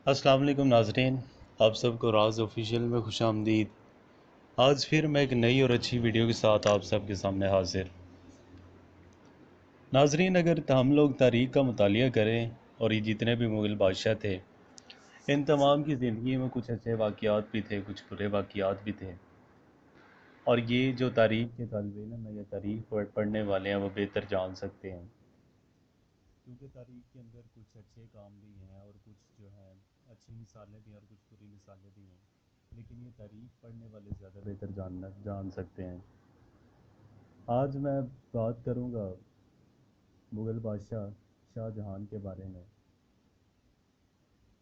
अस्सलाम वालेकुम नाज़रीन, आप सबको राज ऑफिशियल में खुश आमदीद। आज फिर मैं एक नई और अच्छी वीडियो के साथ आप सबके सामने हाजिर। नाज़रीन, अगर हम लोग तारीख़ का मुतालिया करें और ये जितने भी मुग़ल बादशाह थे, इन तमाम की ज़िंदगी में कुछ अच्छे वाक़यात भी थे, कुछ बुरे वाक़यात भी थे। और ये जो तारीख़ के तालिब इल्म है या तारीख़ पढ़ने वाले हैं वो बेहतर जान सकते हैं, क्योंकि तारीख़ के अंदर कुछ अच्छे काम भी हैं और कुछ जो है अच्छी मिसालें भी हैं और कुछ बुरी मिसालें भी हैं। लेकिन ये तारीख़ पढ़ने वाले ज़्यादा बेहतर जान सकते हैं। आज मैं बात करूँगा मुग़ल बादशाह शाहजहां के बारे में।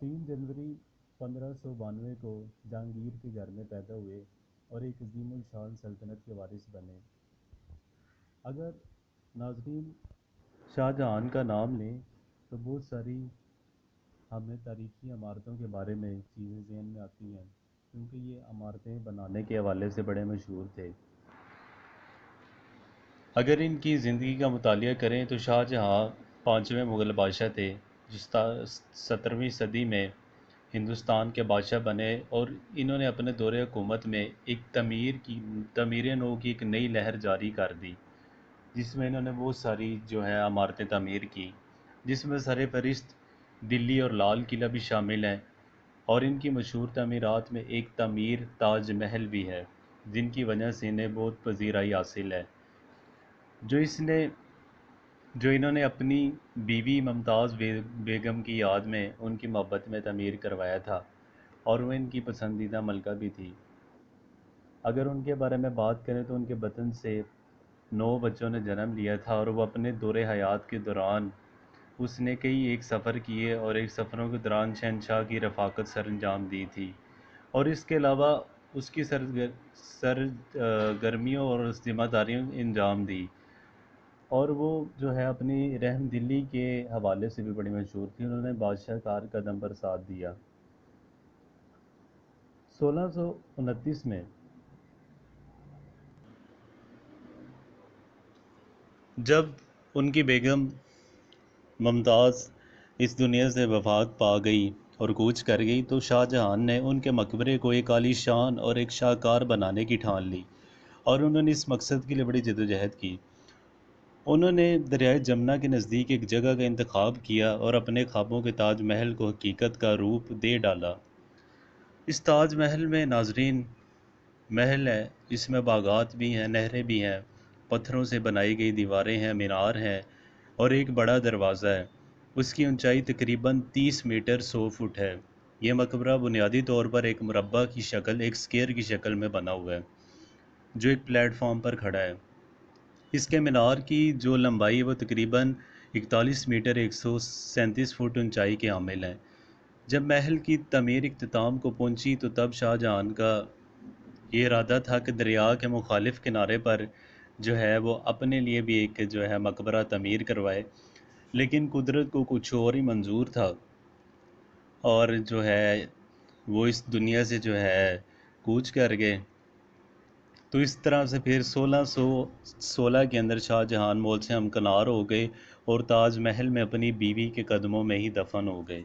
3 जनवरी 1592 को जहांगीर के घर में पैदा हुए और एक अजीमुल शान सल्तनत के वारिस बने। अगर नाज़रीन शाहजहां का नाम लें तो बहुत सारी हमें तारीख़ी इमारतों के बारे में चीज़ें ज़हन में आती हैं, क्योंकि ये इमारतें बनाने के हवाले से बड़े मशहूर थे। अगर इनकी ज़िंदगी का मुतालिया करें तो शाहजहां 5वें मुग़ल बादशाह थे, जो 17वीं सदी में हिंदुस्तान के बादशाह बने। और इन्होंने अपने दौरे हुकूमत में एक तमीर नौ की एक नई लहर जारी कर दी, जिसमें इन्होंने बहुत सारी जो है इमारतें तामीर की, जिसमें सरफ़हरिस्त दिल्ली और लाल किला भी शामिल हैं। और इनकी मशहूर तमीरात में एक तमीर ताज महल भी है, जिनकी वजह से इन्हें बहुत पजीराई हासिल है। जो इन्होंने अपनी बीवी मुमताज़ बेगम की याद में उनकी मोहब्बत में तमीर करवाया था, और वो इनकी पसंदीदा मलका भी थी। अगर उनके बारे में बात करें तो उनके बतन से 9 बच्चों ने जन्म लिया था, और वो अपने दौरे हयात के दौरान उसने कई एक सफ़र किए और एक सफ़रों के दौरान शहनशाह की रफ़ाकत सर अंजाम दी थी। और इसके अलावा उसकी गर्मियों और ज़िम्मेदारियों अंजाम दी। और वो जो है अपनी रहम दिली के हवाले से भी बड़ी मशहूर थी। उन्होंने बादशाह कार कदम पर साथ दिया। 1629 में जब उनकी बेगम मुमताज़ इस दुनिया से वफ़ात पा गई और कूच कर गई, तो शाहजहां ने उनके मकबरे को एक आलीशान और एक शाहकार बनाने की ठान ली, और उन्होंने इस मकसद के लिए बड़ी जद्दोजहद की। उन्होंने दरियाए जमुना के नज़दीक एक जगह का इंतखाब किया और अपने ख्वाबों के ताज महल को हकीकत का रूप दे डाला। इस ताज महल में नाजरीन महल है, इसमें बागात भी हैं, नहरें भी हैं, पत्थरों से बनाई गई दीवारें हैं, मीनार हैं, और एक बड़ा दरवाज़ा है। उसकी ऊंचाई तकरीबन 30 मीटर 100 फुट है। यह मकबरा बुनियादी तौर पर एक मुरब्बा की शक्ल, एक स्क्वायर की शक्ल में बना हुआ है, जो एक प्लेटफॉर्म पर खड़ा है। इसके मीनार की जो लंबाई है वो तकरीबन 41 मीटर 137 फुट ऊंचाई के हामिल है। जब महल की तमीर इख्तिताम को पहुंची तो तब शाहजहां का ये इरादा था कि दरिया के मुखालिफ किनारे पर जो है वो अपने लिए भी एक जो है मकबरा तमीर करवाए, लेकिन कुदरत को कुछ और ही मंजूर था, और जो है वो इस दुनिया से जो है कूच कर गए। तो इस तरह से फिर 1616 के अंदर शाहजहां मौत से हमकिनार हो गए और ताज महल में अपनी बीवी के कदमों में ही दफन हो गए।